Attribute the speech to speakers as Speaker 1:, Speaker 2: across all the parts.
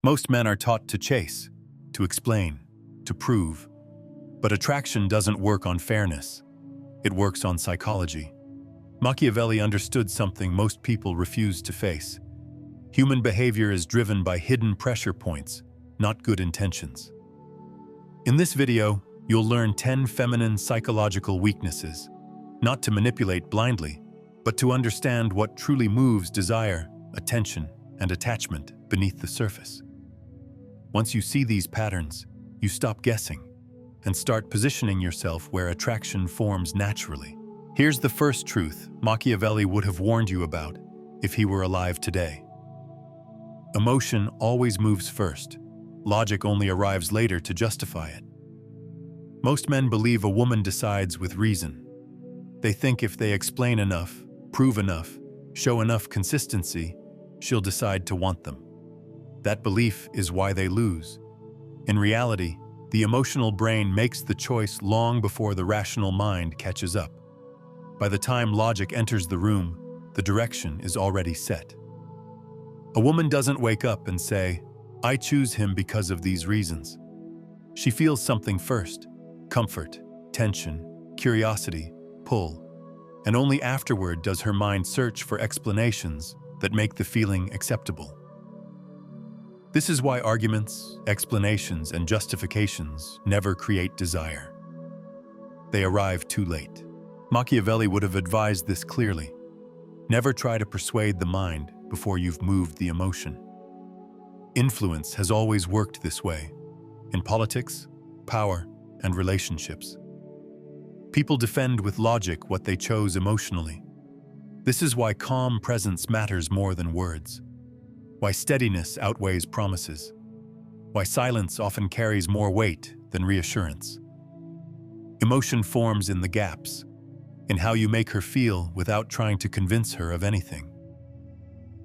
Speaker 1: Most men are taught to chase, to explain, to prove. But attraction doesn't work on fairness. It works on psychology. Machiavelli understood something most people refuse to face. Human behavior is driven by hidden pressure points, not good intentions. In this video, you'll learn 10 feminine psychological weaknesses, not to manipulate blindly, but to understand what truly moves desire, attention, and attachment beneath the surface. Once you see these patterns, you stop guessing and start positioning yourself where attraction forms naturally. Here's the first truth Machiavelli would have warned you about if he were alive today. Emotion always moves first. Logic only arrives later to justify it. Most men believe a woman decides with reason. They think if they explain enough, prove enough, show enough consistency, she'll decide to want them. That belief is why they lose. In reality, the emotional brain makes the choice long before the rational mind catches up. By the time logic enters the room, the direction is already set. A woman doesn't wake up and say, "I choose him because of these reasons." She feels something first: comfort, tension, curiosity, pull. And only afterward does her mind search for explanations that make the feeling acceptable. This is why arguments, explanations, and justifications never create desire. They arrive too late. Machiavelli would have advised this clearly. Never try to persuade the mind before you've moved the emotion. Influence has always worked this way, in politics, power, and relationships. People defend with logic what they chose emotionally. This is why calm presence matters more than words. Why steadiness outweighs promises. Why silence often carries more weight than reassurance. Emotion forms in the gaps, in how you make her feel without trying to convince her of anything.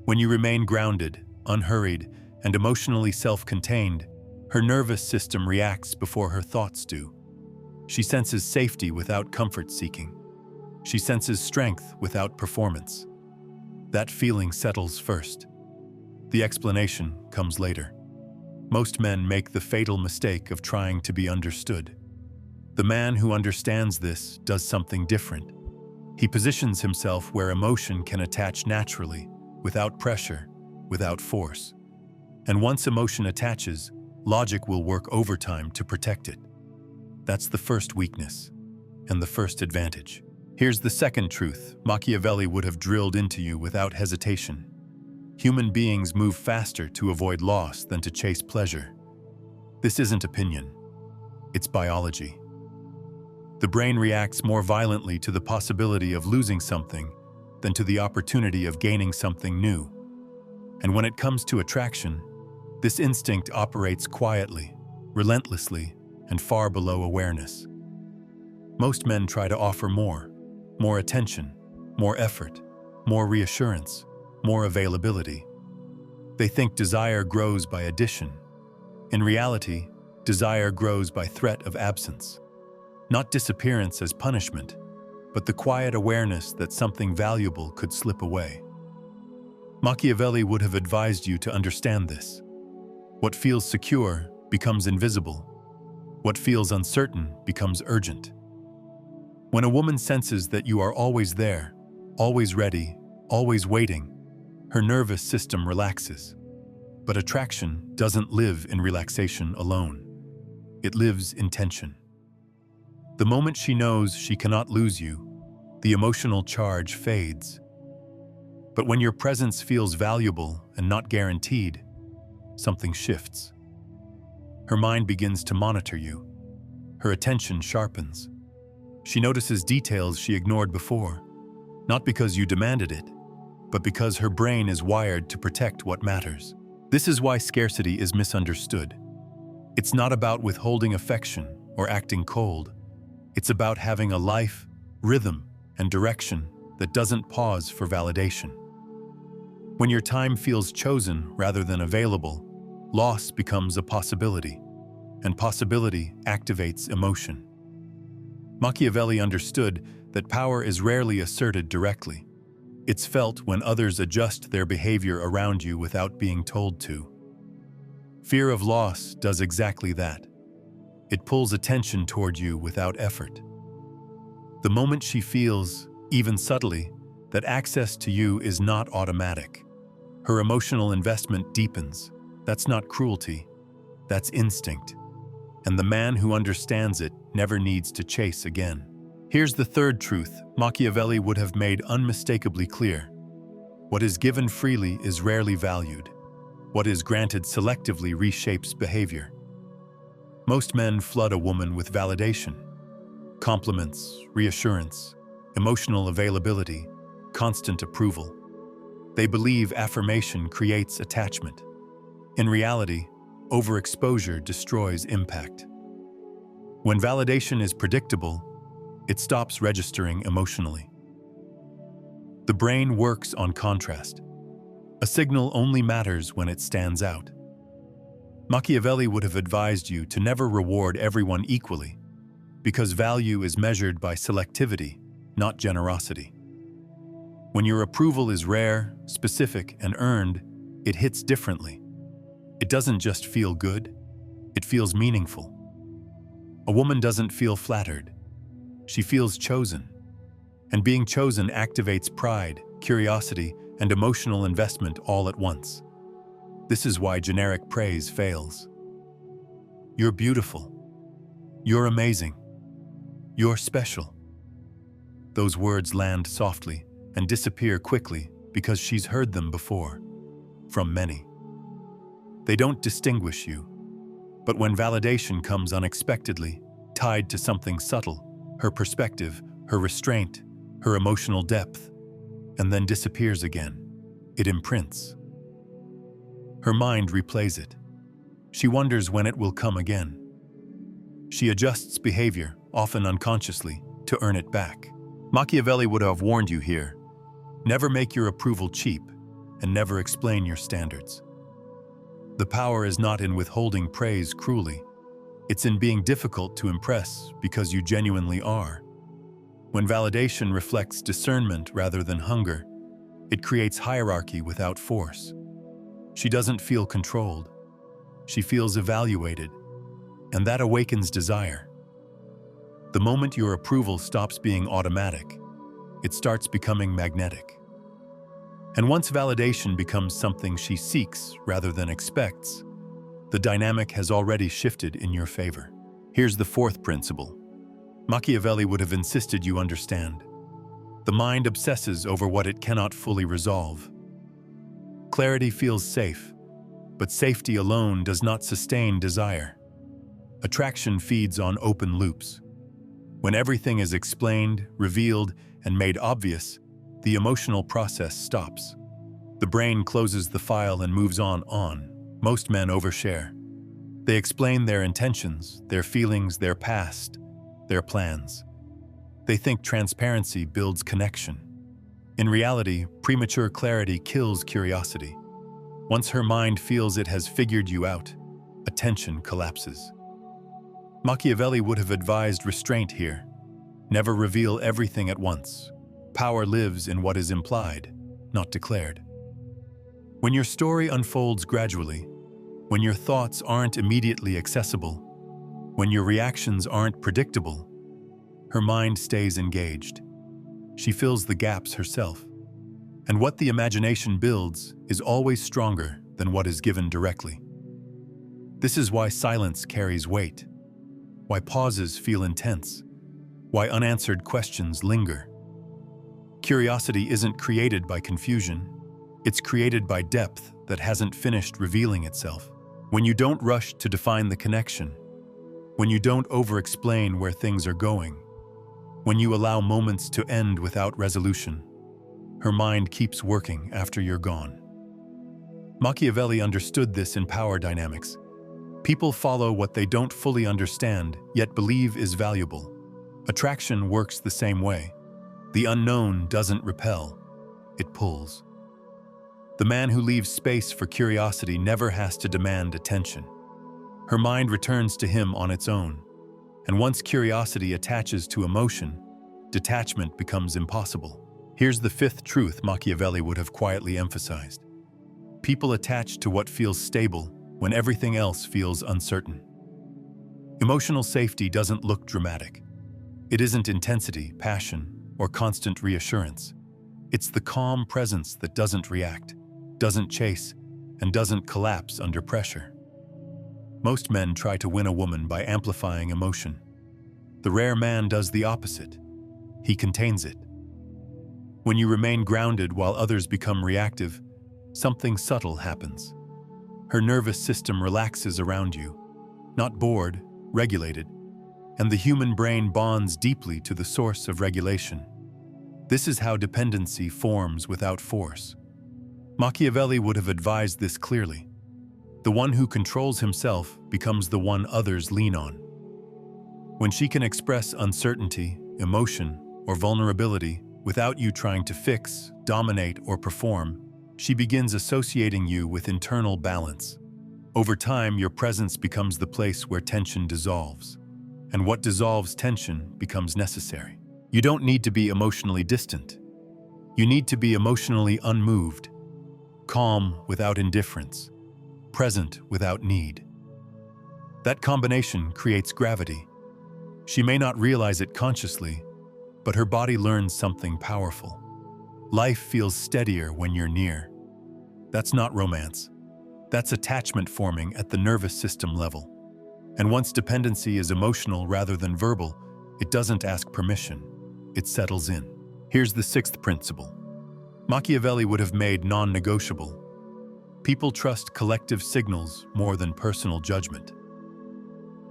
Speaker 1: When you remain grounded, unhurried, and emotionally self-contained, her nervous system reacts before her thoughts do. She senses safety without comfort seeking. She senses strength without performance. That feeling settles first. The explanation comes later. Most men make the fatal mistake of trying to be understood. The man who understands this does something different. He positions himself where emotion can attach naturally, without pressure, without force. And once emotion attaches, logic will work overtime to protect it. That's the first weakness, and the first advantage. Here's the second truth Machiavelli would have drilled into you without hesitation. Human beings move faster to avoid loss than to chase pleasure. This isn't opinion. It's biology. The brain reacts more violently to the possibility of losing something than to the opportunity of gaining something new. And when it comes to attraction, this instinct operates quietly, relentlessly, and far below awareness. Most men try to offer more attention, more effort, more reassurance, more availability. They think desire grows by addition. In reality, desire grows by threat of absence. Not disappearance as punishment, but the quiet awareness that something valuable could slip away. Machiavelli would have advised you to understand this. What feels secure becomes invisible. What feels uncertain becomes urgent. When a woman senses that you are always there, always ready, always waiting, her nervous system relaxes. But attraction doesn't live in relaxation alone. It lives in tension. The moment she knows she cannot lose you, the emotional charge fades. But when your presence feels valuable and not guaranteed, something shifts. Her mind begins to monitor you. Her attention sharpens. She notices details she ignored before, not because you demanded it, but because her brain is wired to protect what matters. This is why scarcity is misunderstood. It's not about withholding affection or acting cold. It's about having a life, rhythm, and direction that doesn't pause for validation. When your time feels chosen rather than available, loss becomes a possibility, and possibility activates emotion. Machiavelli understood that power is rarely asserted directly. It's felt when others adjust their behavior around you without being told to. Fear of loss does exactly that. It pulls attention toward you without effort. The moment she feels, even subtly, that access to you is not automatic, her emotional investment deepens. That's not cruelty, that's instinct. And the man who understands it never needs to chase again. Here's the third truth Machiavelli would have made unmistakably clear. What is given freely is rarely valued. What is granted selectively reshapes behavior. Most men flood a woman with validation. Compliments, reassurance, emotional availability, constant approval. They believe affirmation creates attachment. In reality, overexposure destroys impact. When validation is predictable, it stops registering emotionally. The brain works on contrast. A signal only matters when it stands out. Machiavelli would have advised you to never reward everyone equally, because value is measured by selectivity, not generosity. When your approval is rare, specific, and earned, it hits differently. It doesn't just feel good, it feels meaningful. A woman doesn't feel flattered. She feels chosen. And being chosen activates pride, curiosity, and emotional investment all at once. This is why generic praise fails. You're beautiful. You're amazing. You're special. Those words land softly and disappear quickly because she's heard them before, from many. They don't distinguish you, but when validation comes unexpectedly, tied to something subtle, her perspective, her restraint, her emotional depth, and then disappears again, it imprints. Her mind replays it. She wonders when it will come again. She adjusts behavior, often unconsciously, to earn it back. Machiavelli would have warned you here. Never make your approval cheap, and never explain your standards. The power is not in withholding praise cruelly. It's in being difficult to impress because you genuinely are. When validation reflects discernment rather than hunger, it creates hierarchy without force. She doesn't feel controlled. She feels evaluated, and that awakens desire. The moment your approval stops being automatic, it starts becoming magnetic. And once validation becomes something she seeks rather than expects, the dynamic has already shifted in your favor. Here's the fourth principle. Machiavelli would have insisted you understand. The mind obsesses over what it cannot fully resolve. Clarity feels safe, but safety alone does not sustain desire. Attraction feeds on open loops. When everything is explained, revealed, and made obvious, the emotional process stops. The brain closes the file and moves on. Most men overshare. They explain their intentions, their feelings, their past, their plans. They think transparency builds connection. In reality, premature clarity kills curiosity. Once her mind feels it has figured you out, attention collapses. Machiavelli would have advised restraint here. Never reveal everything at once. Power lives in what is implied, not declared. When your story unfolds gradually, when your thoughts aren't immediately accessible, when your reactions aren't predictable, her mind stays engaged. She fills the gaps herself. And what the imagination builds is always stronger than what is given directly. This is why silence carries weight, why pauses feel intense, why unanswered questions linger. Curiosity isn't created by confusion. It's created by depth that hasn't finished revealing itself. When you don't rush to define the connection, when you don't over-explain where things are going, when you allow moments to end without resolution, her mind keeps working after you're gone. Machiavelli understood this in power dynamics. People follow what they don't fully understand, yet believe is valuable. Attraction works the same way. The unknown doesn't repel, it pulls. The man who leaves space for curiosity never has to demand attention. Her mind returns to him on its own. And once curiosity attaches to emotion, detachment becomes impossible. Here's the fifth truth Machiavelli would have quietly emphasized. People attach to what feels stable when everything else feels uncertain. Emotional safety doesn't look dramatic. It isn't intensity, passion, or constant reassurance. It's the calm presence that doesn't react, doesn't chase, and doesn't collapse under pressure. Most men try to win a woman by amplifying emotion. The rare man does the opposite. He contains it. When you remain grounded while others become reactive, something subtle happens. Her nervous system relaxes around you, not bored, regulated, and the human brain bonds deeply to the source of regulation. This is how dependency forms without force. Machiavelli would have advised this clearly. The one who controls himself becomes the one others lean on. When she can express uncertainty, emotion, or vulnerability without you trying to fix, dominate, or perform, she begins associating you with internal balance. Over time, your presence becomes the place where tension dissolves, and what dissolves tension becomes necessary. You don't need to be emotionally distant. You need to be emotionally unmoved, calm without indifference, present without need. That combination creates gravity. She may not realize it consciously, but her body learns something powerful. Life feels steadier when you're near. That's not romance. That's attachment forming at the nervous system level. And once dependency is emotional rather than verbal, it doesn't ask permission. It settles in. Here's the sixth principle. Machiavelli would have made non-negotiable. People trust collective signals more than personal judgment.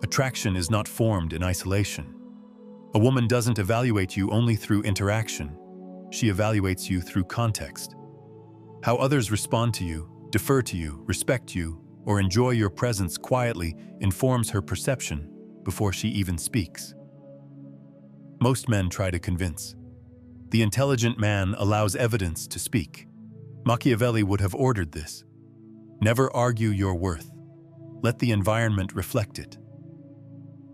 Speaker 1: Attraction is not formed in isolation. A woman doesn't evaluate you only through interaction. She evaluates you through context. How others respond to you, defer to you, respect you, or enjoy your presence quietly informs her perception before she even speaks. Most men try to convince. The intelligent man allows evidence to speak. Machiavelli would have ordered this. Never argue your worth. Let the environment reflect it.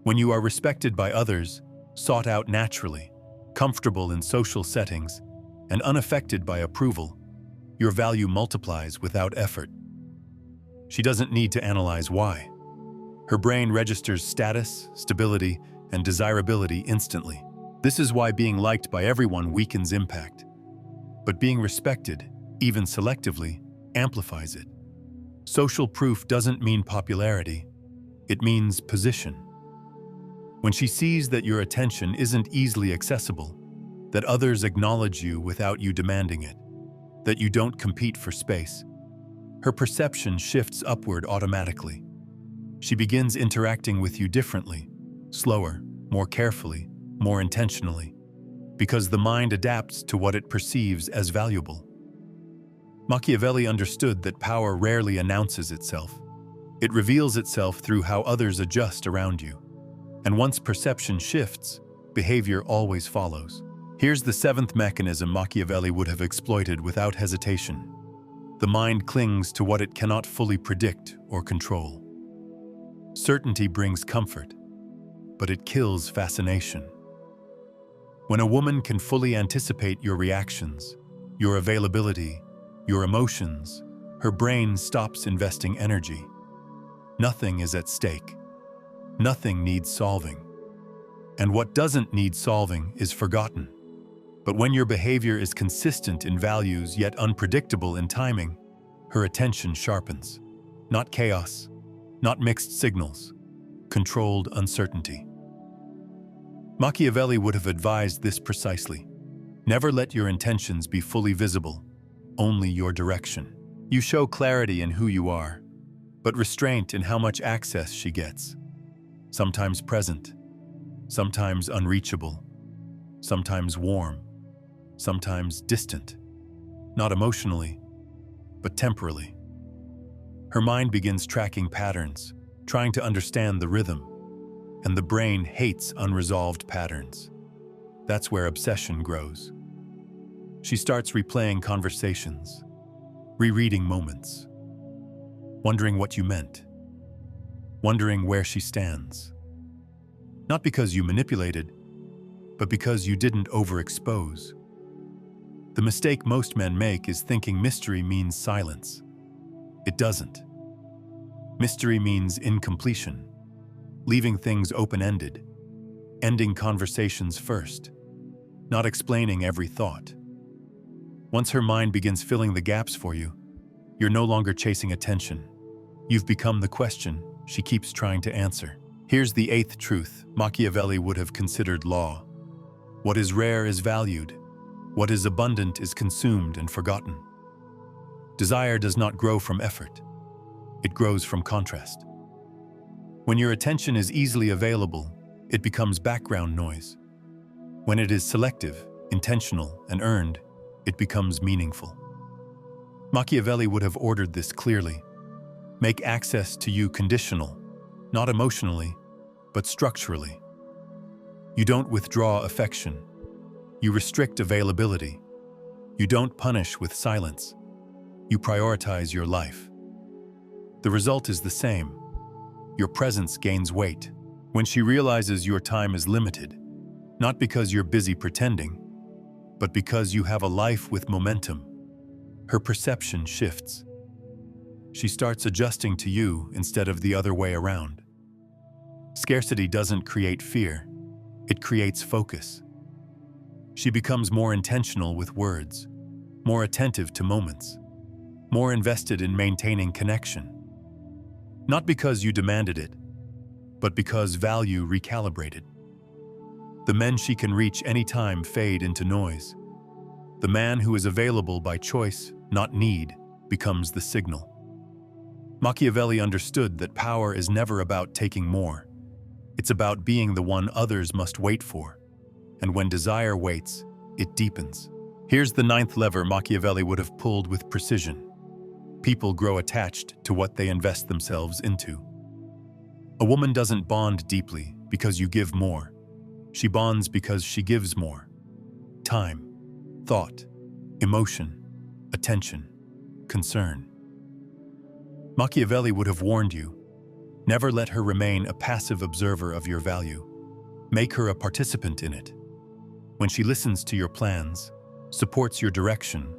Speaker 1: When you are respected by others, sought out naturally, comfortable in social settings, and unaffected by approval, your value multiplies without effort. She doesn't need to analyze why. Her brain registers status, stability, and desirability instantly. This is why being liked by everyone weakens impact. But being respected, even selectively, amplifies it. Social proof doesn't mean popularity. It means position. When she sees that your attention isn't easily accessible, that others acknowledge you without you demanding it, that you don't compete for space, her perception shifts upward automatically. She begins interacting with you differently, slower, more carefully, more intentionally, because the mind adapts to what it perceives as valuable. Machiavelli understood that power rarely announces itself. It reveals itself through how others adjust around you. And once perception shifts, behavior always follows. Here's the seventh mechanism Machiavelli would have exploited without hesitation. The mind clings to what it cannot fully predict or control. Certainty brings comfort, but it kills fascination. When a woman can fully anticipate your reactions, your availability, your emotions, her brain stops investing energy. Nothing is at stake. Nothing needs solving. And what doesn't need solving is forgotten. But when your behavior is consistent in values yet unpredictable in timing, her attention sharpens. Not chaos, not mixed signals, controlled uncertainty. Machiavelli would have advised this precisely. Never let your intentions be fully visible, only your direction. You show clarity in who you are, but restraint in how much access she gets. Sometimes present, sometimes unreachable, sometimes warm, sometimes distant, not emotionally, but temporally. Her mind begins tracking patterns, trying to understand the rhythm, and the brain hates unresolved patterns. That's where obsession grows. She starts replaying conversations, rereading moments, wondering what you meant, wondering where she stands. Not because you manipulated, but because you didn't overexpose. The mistake most men make is thinking mystery means silence. It doesn't. Mystery means incompletion, leaving things open-ended, ending conversations first, not explaining every thought. Once her mind begins filling the gaps for you, you're no longer chasing attention. You've become the question she keeps trying to answer. Here's the eighth truth Machiavelli would have considered law. What is rare is valued. What is abundant is consumed and forgotten. Desire does not grow from effort. It grows from contrast. When your attention is easily available, it becomes background noise. When it is selective, intentional, and earned, it becomes meaningful. Machiavelli would have ordered this clearly. Make access to you conditional, not emotionally, but structurally. You don't withdraw affection. You restrict availability. You don't punish with silence. You prioritize your life. The result is the same. Your presence gains weight. When she realizes your time is limited, not because you're busy pretending, but because you have a life with momentum, her perception shifts. She starts adjusting to you instead of the other way around. Scarcity doesn't create fear, it creates focus. She becomes more intentional with words, more attentive to moments, more invested in maintaining connection. Not because you demanded it, but because value recalibrated. The men she can reach anytime fade into noise. The man who is available by choice, not need, becomes the signal. Machiavelli understood that power is never about taking more. It's about being the one others must wait for. And when desire waits, it deepens. Here's the ninth lever Machiavelli would have pulled with precision. People grow attached to what they invest themselves into. A woman doesn't bond deeply because you give more. She bonds because she gives more. Time, thought, emotion, attention, concern. Machiavelli would have warned you, never let her remain a passive observer of your value. Make her a participant in it. When she listens to your plans, supports your direction,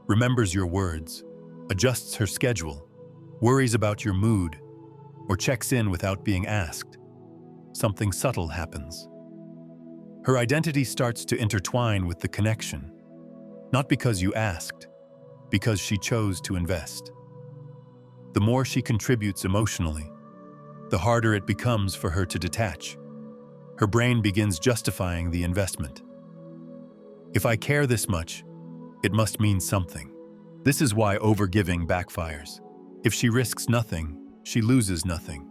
Speaker 1: remembers your words, adjusts her schedule, worries about your mood, or checks in without being asked, something subtle happens. Her identity starts to intertwine with the connection, not because you asked, because she chose to invest. The more she contributes emotionally, the harder it becomes for her to detach. Her brain begins justifying the investment. If I care this much, it must mean something. This is why overgiving backfires. If she risks nothing, she loses nothing.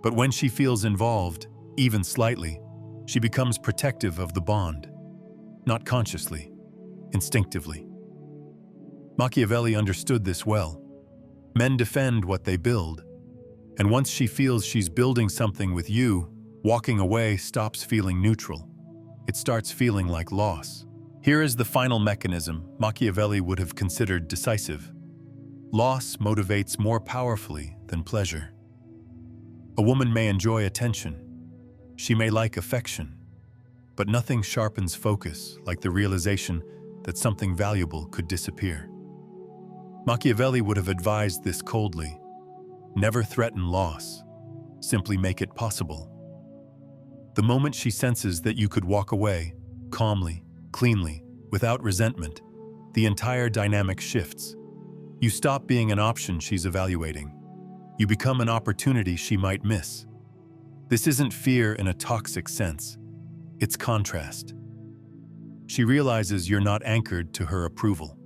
Speaker 1: But when she feels involved, even slightly, she becomes protective of the bond. Not consciously, instinctively. Machiavelli understood this well. Men defend what they build. And once she feels she's building something with you, walking away stops feeling neutral. It starts feeling like loss. Here is the final mechanism Machiavelli would have considered decisive. Loss motivates more powerfully than pleasure. A woman may enjoy attention. She may like affection. But nothing sharpens focus like the realization that something valuable could disappear. Machiavelli would have advised this coldly. Never threaten loss. Simply make it possible. The moment she senses that you could walk away, calmly, cleanly, without resentment, the entire dynamic shifts. You stop being an option she's evaluating. You become an opportunity she might miss. This isn't fear in a toxic sense. It's contrast. She realizes you're not anchored to her approval,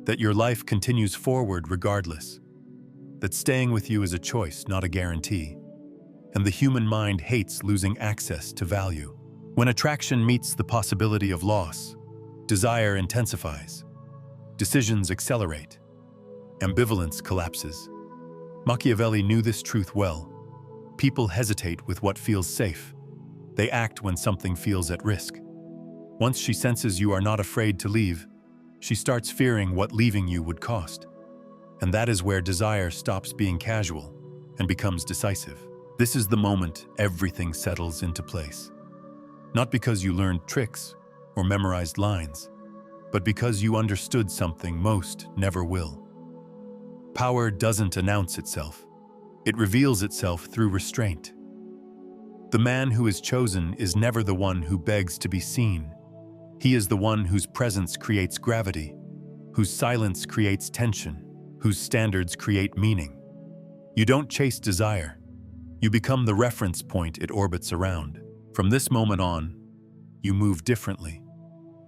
Speaker 1: that your life continues forward regardless, that staying with you is a choice, not a guarantee. And the human mind hates losing access to value. When attraction meets the possibility of loss, desire intensifies, decisions accelerate, ambivalence collapses. Machiavelli knew this truth well. People hesitate with what feels safe. They act when something feels at risk. Once she senses you are not afraid to leave, she starts fearing what leaving you would cost. And that is where desire stops being casual and becomes decisive. This is the moment everything settles into place. Not because you learned tricks or memorized lines, but because you understood something most never will. Power doesn't announce itself. It reveals itself through restraint. The man who is chosen is never the one who begs to be seen. He is the one whose presence creates gravity, whose silence creates tension, whose standards create meaning. You don't chase desire. You become the reference point it orbits around. From this moment on, you move differently.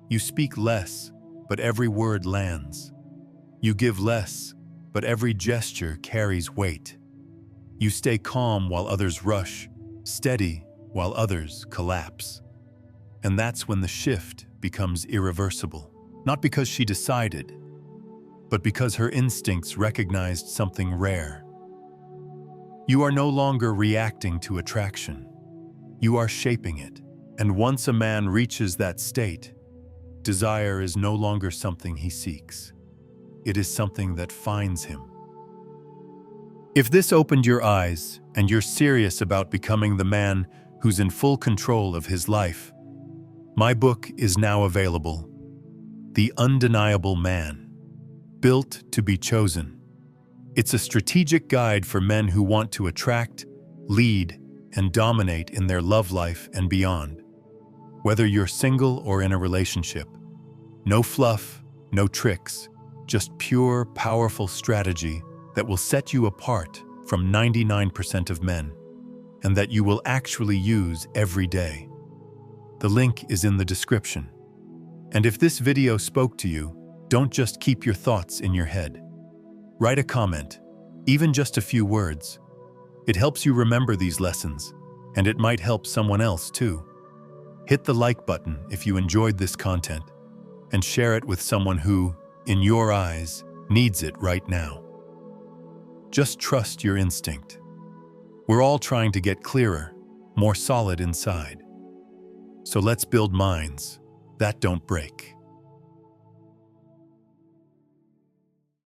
Speaker 1: You speak less, but every word lands. You give less, but every gesture carries weight. You stay calm while others rush, steady while others collapse. And that's when the shift becomes irreversible. Not because she decided, but because her instincts recognized something rare. You are no longer reacting to attraction. You are shaping it. And once a man reaches that state, desire is no longer something he seeks. It is something that finds him. If this opened your eyes and you're serious about becoming the man who's in full control of his life, my book is now available. The Undeniable Man, Built to be Chosen. It's a strategic guide for men who want to attract, lead, and dominate in their love life and beyond. Whether you're single or in a relationship, no fluff, no tricks, just pure, powerful strategy that will set you apart from 99% of men, and that you will actually use every day. The link is in the description. And if this video spoke to you, don't just keep your thoughts in your head. Write a comment, even just a few words. It helps you remember these lessons, and it might help someone else too. Hit the like button if you enjoyed this content, and share it with someone who, in your eyes, needs it right now. Just trust your instinct. We're all trying to get clearer, more solid inside. So let's build minds that don't break.